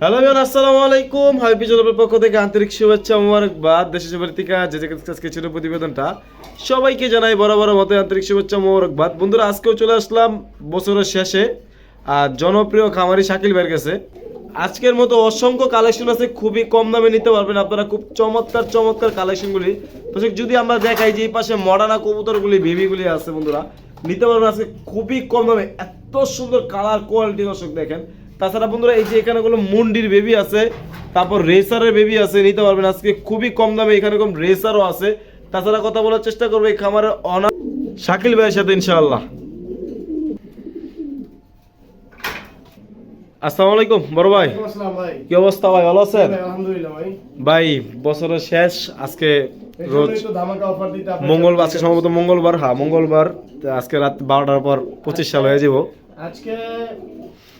Hello viewer, আসসালামু আলাইকুম। হাইপি জলবের পক্ষ থেকে আন্তরিক শুভেচ্ছা মোবারকবাদ। দেশে বাড়ি থেকে যে আজকে ছিল প্রতিবেদনটা, সবাইকে জানাই বরাবর মতো আন্তরিক শুভেচ্ছা মোবারকবাদ। বন্ধুরা, আজকেও চলে আসলাম বছরের শেষে আর জনপ্রিয় খামারি শাকিল ভাইয়ের কাছে। আজকের মতো অসংখ্য কালেকশন আছে, খুবই কম দামে নিতে পারবেন আপনারা, খুব চমৎকার কালেকশনগুলি। দর্শক, যদি আমরা দেখাই যে এই পাশে মডার্না কবুতরগুলি বেবিগুলি আছে, বন্ধুরা নিতে পারবেন আজকে খুবই কম দামে। এত সুন্দর কালার কোয়ালিটি দর্শক দেখেন। তাছাড়া বন্ধুরা, এই যে এখানে কোনো মুন্ডির বেবি আছে, তারপর রেসারের বেবি আছে, নিতে পারবেন আজকে খুবই কম দামে। এখানে এরকম রেসারও আছে। তাছাড়া কথা বলার চেষ্টা করবো এই খামারের অনার শাকিল ভাইয়ের সাথে ইনশাআল্লাহ। আসসালামু আলাইকুম বড় ভাই। কি অবস্থা ভাই, ভালো আছেন? আলহামদুলিল্লাহ ভাই, বছরের শেষ আজকে রোজ মঙ্গলবার, আজকে সম্ভবত মঙ্গলবার। হ্যাঁ, মঙ্গলবার। আজকে রাত 12টার পর 25 সাল হয়ে যাব। আজকে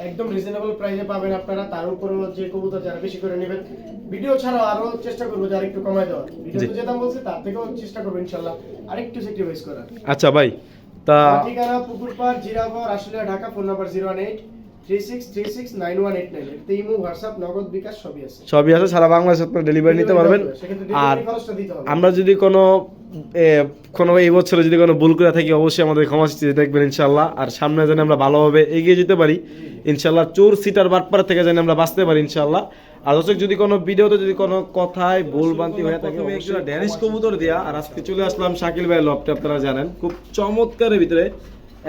একদম রিজনেবল প্রাইসে পাবেন আপনারা। তার উপরেও যে কবুতর যারা বেশি করে নেবেন, ভিডিও ছাড়াও আরো চেষ্টা করবো যারা একটু কমায় দেওয়ার। ভিডিওতে যে দাম বলছে তার থেকেও চেষ্টা করবো ইনশাআল্লাহ আরেকটু স্যাক্রিফাইস করার। আচ্ছা ভাই, তা ঠিকানা পুকুরপাড়, জিরাগড়, আশুলিয়া, ঢাকা। Phone number 01836369189। এতে ইমো, হোয়াটসঅ্যাপ, নগদ, বিকাশ সবই আছে। সারা বাংলাদেশে আপনারা ডেলিভারি নিতে পারবেন। আর আমরা যদি কোনো এই বছরে যদি কোনো ভুল করে থাকি, অবশ্যই আমাদের ক্ষমা দেখবেন ইনশাল্লাহ। আর সামনে যেন আমরা ভালোভাবে এগিয়ে যেতে পারি ইনশাল্লাহ, চোর সিটার বাটপাড়া থেকে যেন আমরা বাঁচতে পারি ইনশাল্লাহ। আর দর্শক, যদি কোনো ভিডিওতে যদি কোনো কথায় ভুল ভ্রান্তি হয়ে থাকে, একটা ড্যানিশ কবুতর দিয়া। আর আজকে চলে আসলাম শাকিল ভাইয়ের লফটে। আপনারা জানেন খুব চমৎকারের ভিতরে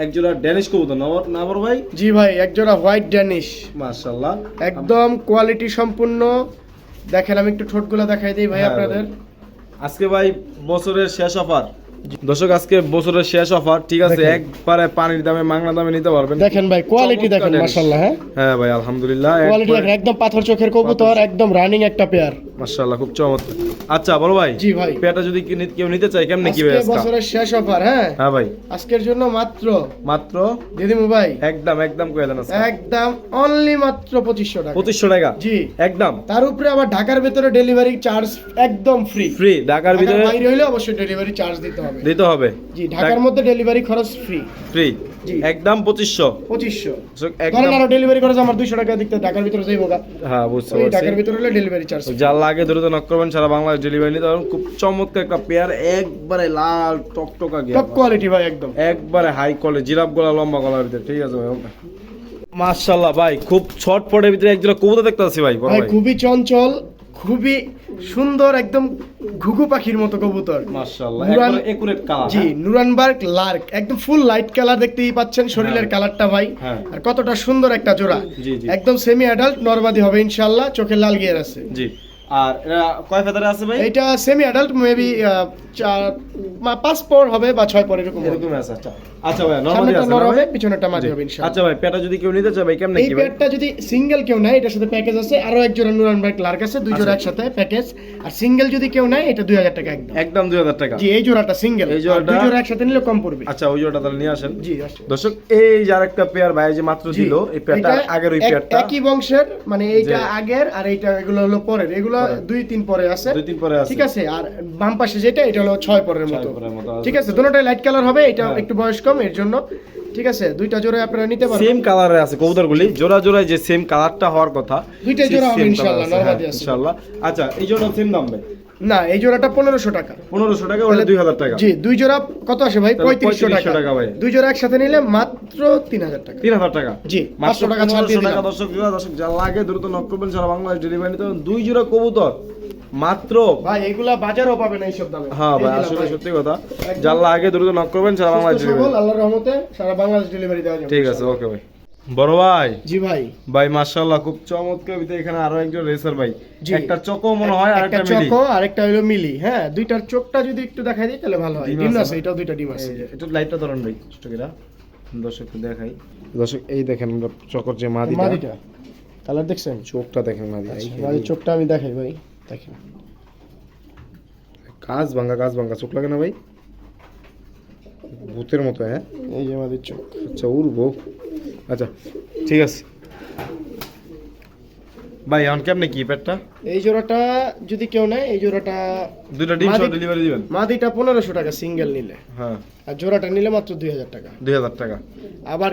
একজোড়া ড্যানিশ কবুতর না বড় ভাই? জি ভাই, একজোড়া হোয়াইট ড্যানিশ, মাশাআল্লাহ, একদম কোয়ালিটি সম্পূর্ণ। দেখেন, আমি একটু ঠোঁটগুলো দেখাই দিই ভাই আপনাদের। আজকে ভাই বছরের শেষ অফার দর্শক, আজকে বছরের শেষ অফার, ঠিক আছে? একবারে পানির দামে মাংনা দামে নিতে পারবেন। দেখেন ভাই, কোয়ালিটি দেখেন, মাশাআল্লাহ। হ্যাঁ ভাই, আলহামদুলিল্লাহ, কোয়ালিটি দেখেন, একদম পাথর চোখের কবুতর, একদম রানিং একটা পেয়ার, মাশাআল্লাহ, খুব চমৎকার। আচ্ছা বড় ভাই, জি ভাই, পেয়ারটা যদি কেউ নিতে চায় কেমনে কি ভাই? আজকে বছরের শেষ অফার। হ্যাঁ ভাই, আজকের জন্য মাত্র দিদিমু ভাই, একদম কয়ে দেন, একদম অনলি মাত্র 2500 টাকা। 2500 টাকা, জি একদম। তার উপরে আবার ঢাকার ভিতরে ডেলিভারি চার্জ একদম ফ্রি। ঢাকার ভিতরে বাইরে হইলে অবশ্যই ডেলিভারি চার্জ দিতে হবে। জি, ঢাকার মধ্যে ডেলিভারি খরচ ফ্রি একদম 2500 ধরেন, আর ডেলিভারি খরচ আমার 200 টাকা দিতে ঢাকার ভিতরে যাইবো। হ্যাঁ, বুঝতে পারছি। ঢাকার ভিতরে হলে ডেলিভারি চার্জ যা লাগে দ্রুত নক করবেন, সারা বাংলাদেশ ডেলিভারি নিতে পারবেন। খুব চমৎকার একটা পেয়ার, একবারে লাল টকটকা গিয়া, টপ কোয়ালিটি ভাই, একবারে হাই কোয়ালিটি, জিরাফ গলা, লম্বা গলার ভিতরে, ঠিক আছে ভাই? মাশাআল্লাহ ভাই, খুব ছটফটের ভিতরে একজোড়া কবুতর দেখতে পাচ্ছি ভাই। খুবই চঞ্চল, খুবই সুন্দর, একদম ঘুঘু পাখির মতো কবুতর, মাশাআল্লাহ, একবারে একুরেট কালার। জি, নুরানবার্গ লার্ক, একদম ফুল লাইট কালার, দেখতেই পাচ্ছেন শরীরের কালারটা ভাই। আর কতটা সুন্দর একটা জোড়া, একদম সেমি অ্যাডাল্ট, নরমাদি হবে ইনশাআল্লাহ, চোখের লাল গিয়ার আছে। জি। আর এরা কয় ফেদারে আছে ভাই? এটা সেমি অ্যাডাল্ট, মেবি 5 পর হবে বা 6 পর, এরকম আছে। আচ্ছা ভাই, নরমালি আছে না ভাই? পিছনেরটা মাঝে হবে ইনশাআল্লাহ। আচ্ছা ভাই, পেটা যদি কেউ নিতে চায় ভাই কেমনে কি ভাই? এই পেটটা যদি সিঙ্গেল কেউ নেয়, এটার সাথে প্যাকেজ আছে, আরো এক জোড়া নুরানবার্গ লার্ক আছে, দুই জোড়া একসাথে প্যাকেজ। আর সিঙ্গেল যদি কেউ নেয়, এটা 2000 টাকা একদম 2000 টাকা। জি, এই জোড়াটা সিঙ্গেল, এই জোড়াটা দুই জোড়া একসাথে নিলে কম পড়বে। আচ্ছা, ওই জোড়াটা তাহলে নিয়ে আসেন। জি দর্শক, এই যার একটা পেয়ার ভাই যে মাত্র দিল, এই পেয়ারটা আগের ওই পেয়ারটা একই বংশের, মানে এইটা আগের আর এইটা এগুলো হলো পরের, এগুলো 2-3 পরে আছে, ঠিক আছে। আর বাম পাশে যেটা, এটা হলো 6 পরের মতো, ঠিক আছে। দুটোটাই লাইট কালার হবে, এটা একটু বয়স কম এর জন্য, ঠিক আছে। দুইটা জোড়া আপনারা নিতে পারবেন, সেম কালারে আছে কবুতরগুলি, জোড়ায় যে সেম কালারটা হওয়ার কথা, দুইটা জোড়া হবে ইনশাআল্লাহ, নরমাদি আছে ইনশাআল্লাহ। আচ্ছা, এই জোড়া সেম দাম ভাই? না, এই জোড়াটা 1500 টাকা। 1500 টাকা, ওটা 2000 টাকা। জি, দুই জোড়া কত আসে ভাই? 3500 টাকা ভাই। দুই জোড়া একসাথে নিলে মাত্র 3000 টাকা। 3000 টাকা, জি, 500 টাকা ছাড় দিয়ে দিলাম। দর্শক যা লাগে দ্রুত নক করবেন, সারা বাংলাদেশ ডেলিভারি নিতে পারবেন। দুই জোড়া কবুতর মাত্র ভাই, এগুলা বাজারও পাবে না এইসব দামে। হ্যাঁ ভাই, আসলে সত্যি কথা, যা লাগে দ্রুত নক করবেন, সারা বাংলাদেশ ডেলিভারি। আল্লাহর রহমতে সারা বাংলাদেশ ডেলিভারি দেওয়া যাবে। ঠিক আছে, ওকে ভাই। বড় ভাই, জি ভাই, মাশাআল্লাহ, খুব চমৎকার। ভিতরে এখানে আরো একজন রেসার ভাই, একটা চকো মনে হয়, আর একটা মিলি, চকো আর একটা হলো মিলি। হ্যাঁ, দুইটার চোখটা যদি একটু দেখাই দিই তাহলে ভালো হয়। ডিম আছে, এটাও দুইটা ডিম আছে। একটু লাইটটা ধরেন ভাই, স্টকেরা দর্শককে দেখাই। দর্শক, এই দেখেন আমরা চকর যে মাদিটা, কালার দেখছেন? চোখটা দেখেন মাদির চোখটা আমি দেখাই ভাই, দেখেন কাজ ভাঙা চোখ লাগে না ভাই, ভূতের মতো। হ্যাঁ, এই যে আমাদের চোখ। আচ্ছা, উড়বো। আচ্ছা, ঠিক আছে ভাই। এখন কেমনে কি পেটটা? এই জোড়াটা যদি কেউ নেয়, এই জোড়াটা দুইটা ডিম সহ ডেলিভারি দিবেন। মাদিটা 1500 টাকা সিঙ্গেল নিলে, হ্যাঁ, আর জোড়াটা নিলে মাত্র 2000 টাকা। 2000 টাকা। আবার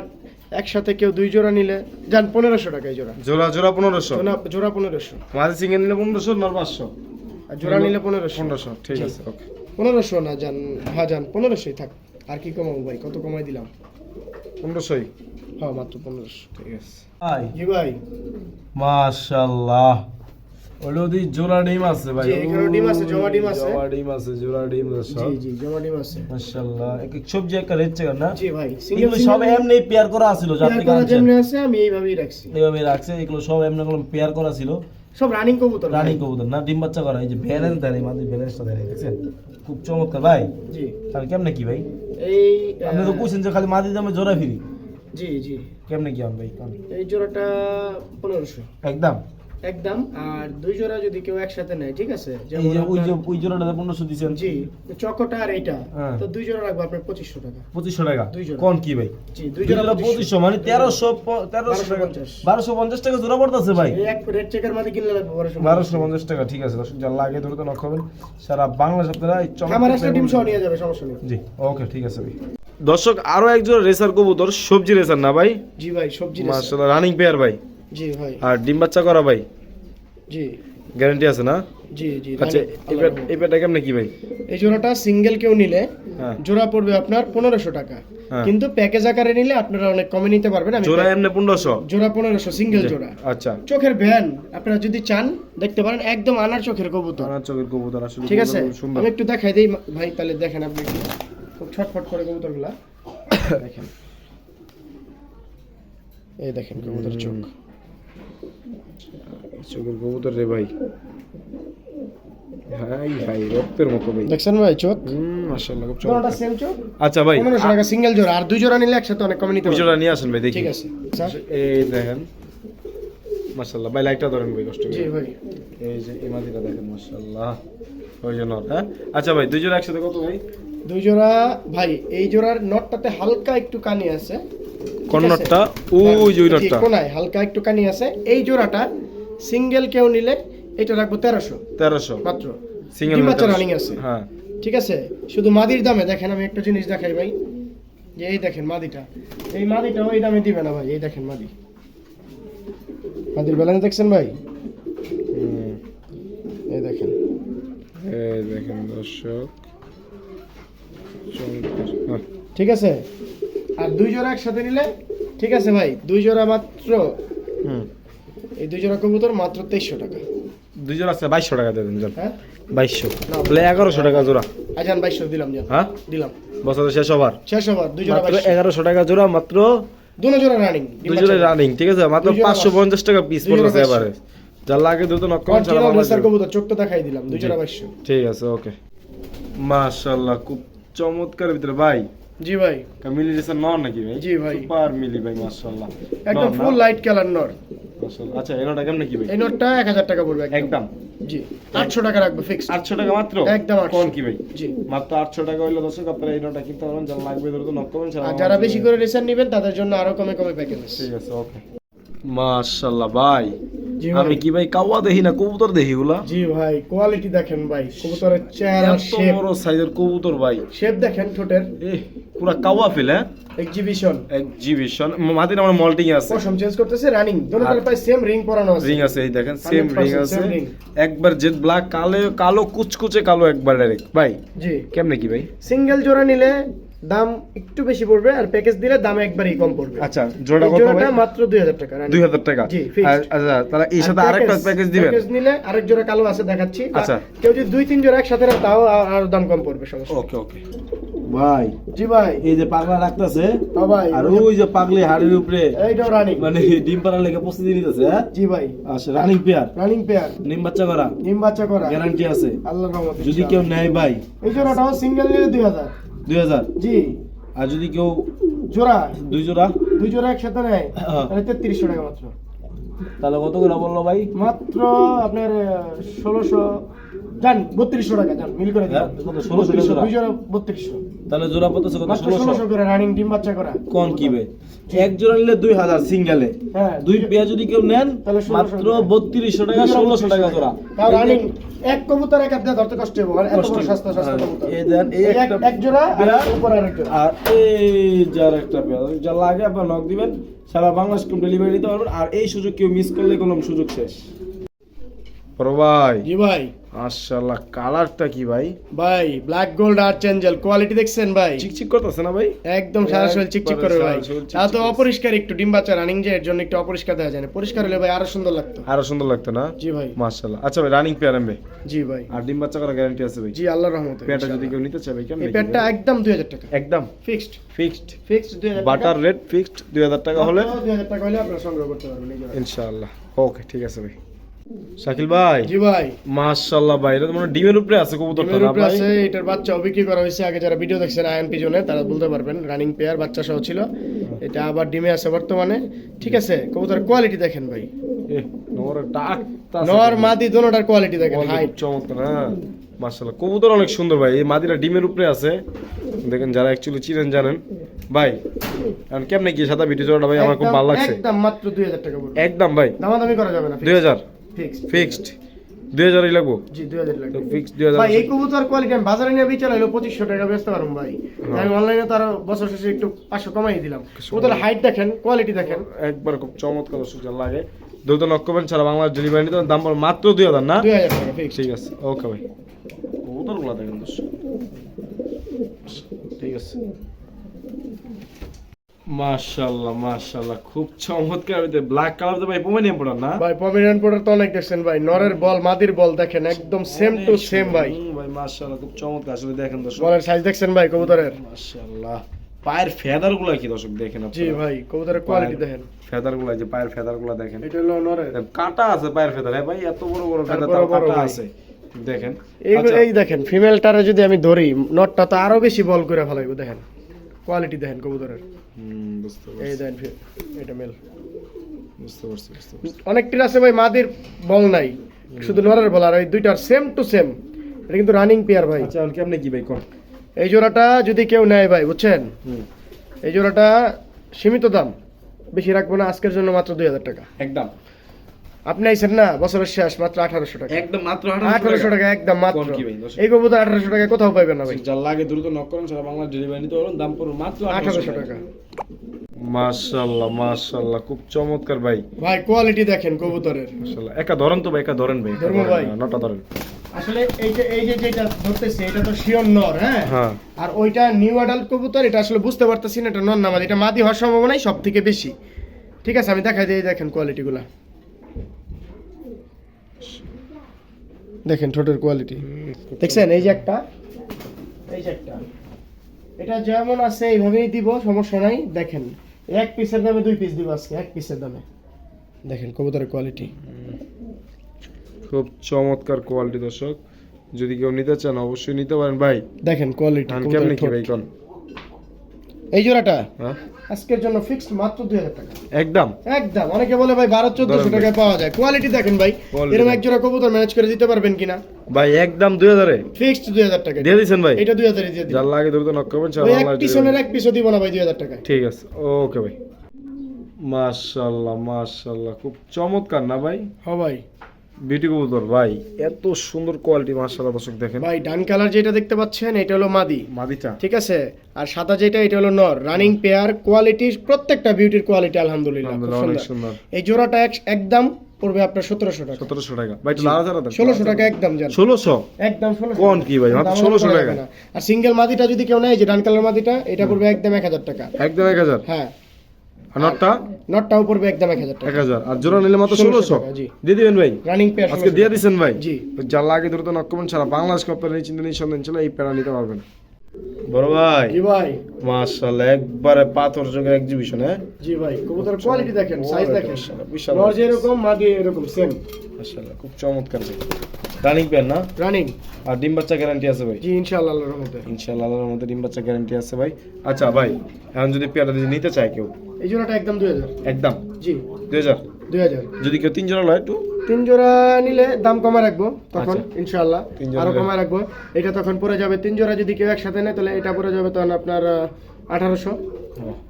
একসাথে কেউ 2 জোড়া নিলে যান 1500 টাকায় জোড়া। জোড়া জোড়া 1500, জোড়া 1500, মাঝে সিঙ্গেল নিলে 1500, নর 500, আর জোড়া নিলে 1500। 1500, ঠিক আছে, ওকে। 1500 না যান, হ্যাঁ যান 1500ই থাক। আর কি কমাবো ভাই, কত কমাই দিলাম? 1500ই, হ্যাঁ মাত্র 1500। ঠিক আছে ভাই। জি ভাই, মাশাআল্লাহ, ওলদি জোড়া ডিম আছে ভাই, জি এখানে ডিম আছে, জমা ডিম আছে। জমা ডিম আছে, জোড়া ডিম আছে, জি জি জমা ডিম আছে। মাশাআল্লাহ। এক এক সবজি একটা রেট চেক না? জি ভাই, এগুলো সব এমনি পেয়ার করা ছিল, যাত্রী কাঞ্চন যেমন আছে আমি এইভাবেই রাখছি। এইভাবে রাখছে, এগুলো সব এমনি কোনো পেয়ার করা ছিল, সব রানিং কবুতর। রানিং কবুতর না, ডিম বাচ্চা করা। এই যে ব্যালেন্স দেয়, এই মাঝে ব্যালেন্সটা দেয়, দেখছেন? খুব চমৎকার ভাই। জি তাহলে কেমনে কি ভাই? এই আপনি তো কইছেন যে খালি মাঝে দামে জোড়া ফ্রি, জি জি কেমনে কি আম ভাই? এই জোড়াটা 1500 একদম একদম। আর 2 জোড়া যদি কেউ একসাথে নেয়, ঠিক আছে, এই যেমন যে আপনার- ওই জোড়াটা 1500 দিছেন, জি চকোটা আর এইটা, হ্যাঁ। তো 2 জোড়া রাখবো আপনার 2500 টাকা। 2500 টাকা 2 জোড়া। কোন কি ভাই? জি 2 দুই জোড়া জোড়া 2500 মানে 1300 টাকা, 1250 টাকা জোড়া পড়তেছে ভাই। এই এক রেড চেকার মাঝে কিনলে লাগবে 1250 টাকা, ঠিক আছে দর্শক, যা লাগে ধরে তো নক করবেন। সারা বাংলাদেশ আপনারা এই আমার একটা ডিম সহ নিয়ে যাবে, সমস্যা নেই। জি ওকে, ঠিক আছে ভাই। দর্শক আরো একজন রেসার কবুতর, সবজি রেসার না ভাই? জি ভাই, সবজি রেসার। মাশাআল্লাহ, রানিং পেয়ার ভাই। জি ভাই, আর ডিম বাচ্চা করা ভাই, জি গ্যারান্টি আছে না? জি জি। আচ্ছা, এই পেয়ারটা কেমনে কি ভাই? এই জোড়াটা সিঙ্গেল কেউ নিলে হ্যাঁ জোড়া পড়বে আপনার 1500 টাকা, হ্যাঁ। কিন্তু প্যাকেজ আকারে নিলে আপনারা অনেক কমে নিতে পারবেন। আমি জোড়া এমনি 1500? জোড়া 1500 সিঙ্গেল জোড়া। আচ্ছা, চোখের ভ্যান আপনারা যদি চান দেখতে পারেন, একদম আনার চোখের কবুতর, আমার চোখের কবুতর আসলে ঠিক আছে। কবুতরগুলো সুন্দর। আমি একটু দেখাই দেই ভাই, তাহলে দেখেন আপনি একটু। খুব ছটফট করে কবুতরগুলা দেখেন, এই দেখেন কবুতর চোখ। চোখের কবুতর রে ভাই, হাই হাই রক্তের মতো ভাই। দেখছেন ভাই চোখ? মাশাআল্লাহ, খুব জোড়াটা চমৎকার। সেম চোখ। আচ্ছা ভাই, 1500 টাকা সিঙ্গেল জোড়া, আর 2 জোড়া নিলে একসাথে অনেক কমে নিতে ওই পারবেন। জোড়া নিয়ে আসেন ভাই, দেখি। ঠিক আছে স্যার। এই দেখেন, মাশাআল্লাহ ভাই, লাইটটা ধরেন ভাই কষ্ট জি করে। ভাই, এই যে এই মাদিটা দেখেন, মাশাআল্লাহ, ওই জন্য। হ্যাঁ আচ্ছা ভাই, দুই জোড়া একসাথে কত ভাই? 2 জোড়া ভাই, এই জোড়ার নটটাতে হালকা একটু কানি আছে, কর্নারটা ওই যে ওই নটটা, কোনায় হালকা একটু কানি আছে। এই জোড়াটা সিঙ্গেল কেউ নিলে এটা রাখবো 1300 1300 মাত্র। সিঙ্গেল ডিম বাচ্চা রানিং আছে, হ্যাঁ। ঠিক আছে। শুধু মাদির দামে দেখেন, আমি একটা জিনিস দেখাই ভাই, যে এই দেখেন মাদিটা, এই মাদিটা ওই দামে দিবে না ভাই। এই দেখেন মাদি, মাদির ব্যালেন্স দেখছেন ভাই? হুম, এই দেখেন, এই দেখেন দর্শক, চমৎকার। হ্যাঁ, ঠিক আছে। আর 2 জোড়া একসাথে নিলে, ঠিক আছে ভাই, 2 জোড়া মাত্র, হুম, এই 2 জোড়া কবুতর মাত্র 2300 টাকা। দুই জোড়া আছে 2200 টাকা দিয়ে দেন যান। হ্যাঁ 2200 তাহলে 1100 টাকা জোড়া। আজান 2200 দিলাম, জান হ্যাঁ, দিলাম। বছর শেষ হবার শেষ হবার 2 জোড়া মাত্র 2200, 1100 টাকা জোড়া, মাত্র 2 জোড়া রানিং, দুই জোড়া রানিং, ঠিক আছে। মাত্র 2 জোড়া 550 টাকা পিস দুই জোড়া পড়তেছে 2200 এবারে, যা লাগে দ্রুত নক করুন। কন্টিনিউ রেসার কবুতর, চোখটা দেখাই দিলাম, 2 জোড়া 2200। ঠিক আছে, ওকে। মাশাআল্লাহ, খুব চমৎকার ভিতরে ভাই। জি ভাই, মিলি রেসার নর নাকি ভাই? জি ভাই। সুপার মিলি ভাই, মাশাআল্লাহ, একদম নর না? ফুল লাইট কালার নর। মাশাআল্লাহ। আচ্ছা, এনোটা কেমনে কি ভাই? এই নোটটা 1000 টাকা পড়বে একদম জি, 800 টাকা রাখবো ফিক্সড। 800 টাকা মাত্র? একদম 800 কোন কি ভাই? জি। মাত্র 800 টাকা হইলো দর্শক, আপনারা এই নোটা কিনতে পারবেন, যা লাগবে দ্রুত নক করুন। আর যারা বেশি করে রেসার নেবেন তাদের জন্য আরো কমে কমে প্যাকেজ আছে। ঠিক আছে, ওকে। মাশাআল্লাহ ভাই, জি ভাই, আমি কি ভাই কাওয়া দেখি না, কবুতর দেখি গুলা। জি ভাই, কোয়ালিটি দেখেন ভাই, কবুতরের চেহারা, এত শেপ, বড় সাইজের কবুতর ভাই, শেপ দেখেন ঠোঁটের, পুরা কাওয়া ফিল। হ্যাঁ, এক্সিবিশন, এক্সিবিশন। মাটির আমার মল্টিং আছে, পশম চেঞ্জ করতেছে, রানিং, দুটোর পায়ে সেম রিং পরানো আছে। রিং আছে, এই দেখেন সেম 100% রিং আছে, same ring। একবার জেড ব্ল্যাক, কালো কালো কুচকুচে কালো, একবার ডাইরেক্ট ভাই। জি, কেমনে কি ভাই? সিঙ্গেল জোড়া নিলে দাম একটু বেশি পড়বে, আর প্যাকেজ দিলে দাম একবারই কম পড়বে। আচ্ছা, জোড়া এই কত জোড়াটা ভাই? মাত্র 2000 টাকা রানিং। 2000 টাকা। জি, fixed। আচ্ছা, তাহলে এর সাথে আর আরেকটা প্যাকেজ দিবেন? প্যাকেজ নিলে আরেক জোড়া কালো আছে, দেখাচ্ছি। বা আচ্ছা। কেউ যদি 2-3 জোড়া একসাথে নেয় তাও আরো দাম কম পড়বে, সমস্যা নেই। ওকে ওকে ভাই। জি ভাই, এই যে পাগলা রাখতেছে, ও ভাই, আর ওই যে পাগলি হাড়ির উপরে এইটাও রানিং। মানে ডিম পাড়ার লেগে প্রস্তুতি নিতেছে। হ্যাঁ, জি ভাই, আচ্ছা, রানিং পেয়ার, রানিং পেয়ার, ডিম বাচ্চা করা, ডিম বাচ্চা করা, গ্যারান্টি আছে। আল্লাহর রহমতে। যদি কেউ নেয় ভাই, এই জোড়াটাও সিঙ্গেল নিলে 2000। 2000। জি, আর যদি কেউ জোড়া, দুই জোড়া, 2 জোড়া একসাথে নেয় হ্যাঁ। তাহলে 3300 টাকা মাত্র। তাহলে কত করে বললো ভাই? মাত্র আপনার 1600 জান 3200 টাকা জান মিল করে হ্যাঁ, দিন কত? 1600 জোড়া? 2 জোড়া 3200 তাহলে জোড়া পড়তেছে কত? মাত্র 1600 1600 করে রানিং ডিম বাচ্চা করা। কোন কি ভাই? এক জোড়া নিলে 2000 সিঙ্গেলে, হ্যাঁ দুই পেয়ার যদি কেউ নেন তাহলে 1600 মাত্র 3200 টাকা, 1600 টাকা জোড়া। তাও রানিং এক কবুতর এক হাতে ধরতে কষ্ট হবে, আর এত বড় সস্তা সস্তা কবুতর। এই দেন, এই একটা এক জোড়া আর পেয়ার, উপর আরেক জোড়া। আর এই যার একটা পেয়ার, যা লাগে আপনার নক দিবেন, সারা বাংলাদেশ কোন ডেলিভারি নিতে পারবেন। আর এই সুযোগ কেউ মিস করলে কোনো সুযোগ শেষ। বড় ভাই, জি ভাই, মাশাআল্লাহ, কালারটা কি ভাই? ভাই black gold arch Angel quality দেখছেন ভাই? চিকচিক করতেছে না ভাই? একদম সারা শরীর চিকচিক করে ভাই। সারা শরীর তাও তো চিকচিক অপরিষ্কার একটু ডিম বাচ্চা রানিং যে, এর জন্য একটু অপরিষ্কার দেখা যায় না। পরিষ্কার হলে ভাই আরো সুন্দর লাগতো। আরো সুন্দর লাগতো না? জি ভাই, মাশাআল্লাহ। আচ্ছা ভাই, রানিং পেয়ার আনবে জি ভাই, আর ডিম বাচ্চা করার গ্যারান্টি আছে ভাই? জি আল্লাহর রহমতে। পেয়ারটা যদি কেউ নিতে চায় ভাই কেমন? এই পেয়ারটা একদম 2000 টাকা একদম ফিক্সড, ফিক্সড, 2000 টাকা। বাটার রেট ফিক্সড 2000 টাকা হলে 2000 টাকা হলে আপনারা সংগ্রহ করতে পারবেন এই জোড়া। ইনশাআল্লাহ। ওকে, ঠিক আছে ভাই। শাকিল ভাই, জি ভাই, মাশাআল্লাহ ভাই, এটা তো মানে ডিমের উপরে আছে কবুতরটা ডিমের না উপরে ভাই? আছে। এটার বাচ্চাও বিক্রি করা হয়েছে, আগে যারা ভিডিও দেখছেন আয়ন পিজনে তারা বলতে পারবেন। রানিং পেয়ার বাচ্চা সহ ছিল, এটা আবার ডিমে আছে বর্তমানে। ঠিক আছে, কবুতরের কোয়ালিটি দেখেন ভাই, এ নর ডাকতা নর মাদি দোনোটার কোয়ালিটি দেখেন, হাইট চমৎকার। হ্যাঁ মাশাআল্লাহ, কবুতর অনেক সুন্দর ভাই। এই মাদিরা ডিমের উপরে আছে, দেখেন যারা অ্যাকচুয়ালি চিনেন জানেন ভাই। এখন কেমনে কি সাদা ভিডিও জোড়াটা ভাই আমার খুব ভালো লাগছে। একদম মাত্র 2000 টাকা পড়বে, একদম ভাই দামাদামি করা যাবে না। 2000 ফিক্স, ফিক্সড, 2000ই লাগবো জি 2000 তো লাগবে ফিক্সড ভাই। 2000। এই কবুতর কোয়ালিটি আমি বাজারে নিয়ে বিচার হলো 2500 টাকা বেচতে পারবো ভাই। আমি অনলাইনে তার বছর শেষে একটু 500 কমাই দিলাম। কবুতর হাইট দেখেন, কোয়ালিটি দেখেন, একবার খুব চমৎকার সুযোগ লাগে। দ্রুত নক করবেন, সারা বাংলার ডেলিভারি নিতে দাম পড়বে মাত্র 2000 না? 2000 টাকা ফিক্স। ঠিক আছে, ওকে ভাই। কবুতরগুলো দেখেন দর্শক, ঠিক আছে। মাশাআল্লাহ মাশাআল্লাহ, খুব চমৎকার। ব্ল্যাক কালার তো ভাই পোমেনিয়াম পড়া না ভাই? পমেরিয়ান পোটার তো অনেক দেখছেন ভাই, নরের বল মাদির বল দেখেন একদম সেম টু সেম ভাই। ভাই মাশাআল্লাহ, খুব চমৎকার। আসলে দেখেন দর্শক, বলের সাইজ দেখছেন ভাই কবুতরের? মাশাআল্লাহ, পায়ের ফেদারগুলো কি দর্শক দেখেন জি আপনারা? ভাই, কবুতরের কোয়ালিটি দেখেন। ফেদারগুলো, যে পায়ের ফেদারগুলো দেখেন, এটা হলো নরের। কাটা আছে পায়ের ফেদার। হ্যাঁ ভাই, এত বড় বড় ফেদার, বড় তাও বড় কাটা ভাই। আছে দেখেন। এই দেখেন ফিমেলটারে যদি আমি ধরি, নটটা তো আরো বেশি বল করে ফেলাইবো। দেখেন কোয়ালিটি দেখেন কবুতরের, বুঝতে এই পারছি, দেখেন এটা মেল। বুঝতে পারছি, বুঝতে পারছি। অনেকটির আছে ভাই মাদির বল নাই, শুধু নরের বল। আর এই দুইটার সেম টু সেম, এটা কিন্তু রানিং পেয়ার ভাই। আচ্ছা, কেমনে কি ভাই কোন? এই জোড়াটা যদি কেউ নেয় ভাই, বুঝছেন, এই জোড়াটা সীমিত দাম, বেশি রাখবো না আজকের জন্য, মাত্র 2000 টাকা। একদম আপনি আইছেন না বছরের শেষ, মাত্র 1800 টাকা। একদম মাত্র 1800 টাকা একদম মাত্র। কম কি ভাই, দর্শক? এই কবুতর 1800 টাকা কোথাও পাইবেন না ভাই। যার লাগে দ্রুত নক করেন, সারা বাংলা ডেলিভারি নিতে পারবেন। দাম পড়বে মাত্র 1800 টাকা। মাশাআল্লাহ মাশাআল্লাহ, খুব চমৎকার ভাই। ভাই কোয়ালিটি দেখেন কবুতরের। মাশাআল্লাহ, একা ধরেন তো ভাই, একা ধরেন ভাই, ধরবো ভাই। নটা ধরেন। আসলে এই যে যেটা ধরতেছে এটা তো শিওর নর, হ্যাঁ। হ্যাঁ, আর ওইটা নিউ অ্যাডাল্ট কবুতর, এটা আসলে বুঝতে পারতেছি না এটা নর না মাদি। এটা মাদি হওয়ার সম্ভাবনাই সব থেকে বেশি। ঠিক আছে, আমি দেখাই দিই, দেখেন কোয়ালিটিগুলো দেখেন, ঠোঁটের কোয়ালিটি দেখছেন? এই যে একটা, এই যে একটা, এটা যেমন আছে এইভাবেই দিব, সমস্যা নাই। দেখেন এক পিসের দামে 2 পিস দিব আজকে, এক পিসের দামে। দেখেন কবুতরের কোয়ালিটি, খুব চমৎকার কোয়ালিটি দর্শক। যদি কেউ নিতে চান অবশ্যই নিতে পারেন ভাই। দেখেন কোয়ালিটি। কেমনে কি ভাই কোন? এই জোড়াটা হ্যাঁ, আজকের জন্য ফিক্সড মাত্র 2000 টাকা একদম একদম। অনেকে বলে ভাই 1200-1400 টাকায় পাওয়া যায়। কোয়ালিটি দেখেন ভাই, Quality এরকম দেখেন। এক জোড়া কবুতর ম্যানেজ করে দিতে পারবেন কিনা? ভাই, একদম 2000 এ ফিক্সড 2000 টাকা দিয়ে দিছেন ভাই। এটা 2000 দিয়ে দিই। যার লাগে দ্রুত নক করবেন, সারা ওই এক বাংলা পিছনের এক পিছও দিব না ভাই 2000 টাকায়। ঠিক আছে, ওকে ভাই। মাশাআল্লাহ মাশাআল্লাহ, খুব চমৎকার না ভাই? হ্যাঁ ভাই, বিউটি কবুতর ভাই, এত সুন্দর কোয়ালিটি। মাশাআল্লাহ দর্শক দেখেন, ভাই ডান কালার যেটা দেখতে পাচ্ছেন এটা হলো মাদি, মাদিটা ঠিক আছে। আর সাদা যেটা এটা হলো নর। রানিং পেয়ার, কোয়ালিটি প্রত্যেকটা বিউটির কোয়ালিটি আলহামদুলিল্লাহ খুব আলহামদুলিল্লাহ অনেক সুন্দর। সুন্দর। এই জোড়াটা একদম পড়বে আপনার 1700 টাকা। 1700 টাকা ভাই, একটু লাড়াচাড়া দেন। 1600 টাকা একদম জান, 1600 একদম 1600। কোন কি ভাই, মাত্র 1600 টাকা? আর সিঙ্গেল মাদিটা যদি কেউ নেয়, যে ডান কালার মাদিটা, এটা পড়বে একদম 1000 টাকা। একদম 1000। হ্যাঁ, আর নটটা নটটাও পড়বে একদম 1000 টাকা। 1000। আর জোড়া নিলে মাত্র 1600 টাকা, জি। দিয়ে দিবেন ভাই। রানিং পেয়ার আজকে দিয়ে দিছেন ভাই। জি। যার লাগে দ্রুত নক করবেন, সারা বাংলাদেশ কপের চিন্তা নিঃসন্দেহ ছিল এই প্যারা নিতে পারবেন। বড় ভাই, জি ভাই, মাশাআল্লাহ, একবারে পাথর যোগের এক্সিবিশন। হ্যাঁ জি ভাই, কবুতর কোয়ালিটি দেখেন, সাইজ দেখেন, বিশাল নর যেরকম মাদি এরকম সেম। মাশাআল্লাহ, খুব চমৎকার ভাই। রানিং প্যান না? রানিং, আর ডিম বাচ্চা গ্যারান্টি আছে ভাই? জি ইনশাআল্লাহ আল্লাহর রহমতে। ইনশাআল্লাহ আল্লাহর মধ্যে ডিম বাচ্চা গ্যারান্টি আছে ভাই। আচ্ছা ভাই, এখন যদি পেয়ারা যদি নিতে চায় কেউ, এই জোড়াটা একদম 2000। একদম জি 2000। 2000। যদি কেউ 3 জোড়া লয় একটু 3 জোড়া নিলে দাম কমে রাখবো তখন আচ্ছা। ইনশাআল্লাহ 3 জোড়া আরো নিলে। কমে রাখবো। এটা তখন পড়ে যাবে 3 জোড়া যদি কেউ একসাথে নেয় তাহলে এটা পড়ে যাবে তখন আপনার 1800।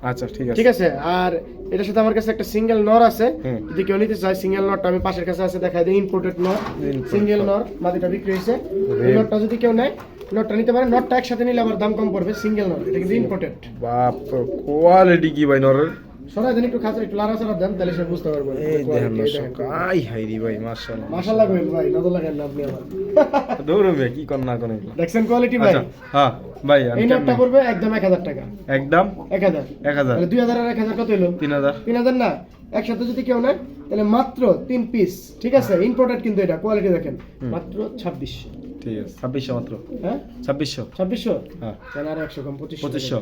আচ্ছা ঠিক আছে ঠিক আছে। আর এটার সাথে আমার কাছে একটা সিঙ্গেল নর আছে, হুম। যদি কেউ নিতে চায় সিঙ্গেল নরটা আমি পাশের কাছে আছে দেখাই দিই, ইম্পোর্টেড নর, সিঙ্গেল নর মাদিটা বিক্রি হয়েছে। এই নরটা যদি কেউ নেয় নটটা নিতে পারে, নটটা একসাথে নিলে আবার দাম কম পড়বে, সিঙ্গেল নট, এটা কিন্তু ইম্পোর্টেড। বাপ কোয়ালিটি কি ভাই নরের সরাই দেন একটু খাঁচা, একটু লাড়াচাড়া দেন তাহলে সে বুঝতে পারবে। এই দেখেন দর্শক আই হাই রে ভাই মাশাআল্লাহ মাশাআল্লাহ কইল ভাই, নজর লাগেন না আপনি আমার। দৌড় ভাই কি কোন না কোন এগুলো দেখছেন কোয়ালিটি ভাই? আচ্ছা হ্যাঁ ভাই আমি এই নটটা পড়বে একদম 1000 টাকা। একদম 1000 1000 তাহলে 2000 আর 1000 কত হলো? 3000 3000 না, একসাথে যদি কেউ নেয় তাহলে মাত্র 3 পিস, ঠিক আছে ইম্পোর্টেড কিন্তু এটা কোয়ালিটি দেখেন, মাত্র 2600। ঠিক আছে 2600 মাত্র হ্যাঁ 2600 2600, হ্যাঁ তাহলে আর 100 কম 2500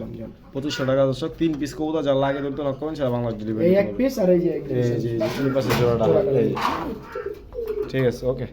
2500 টাকা দর্শক 3 পিস কবুতর যা লাগে ধরতে নক করবেন সারা বাংলা ডেলিভারি এই এক পিস আর এই যে এক এই piece। যে 3 পাশে জোড়াটা এই যে। ঠিক আছে ওকে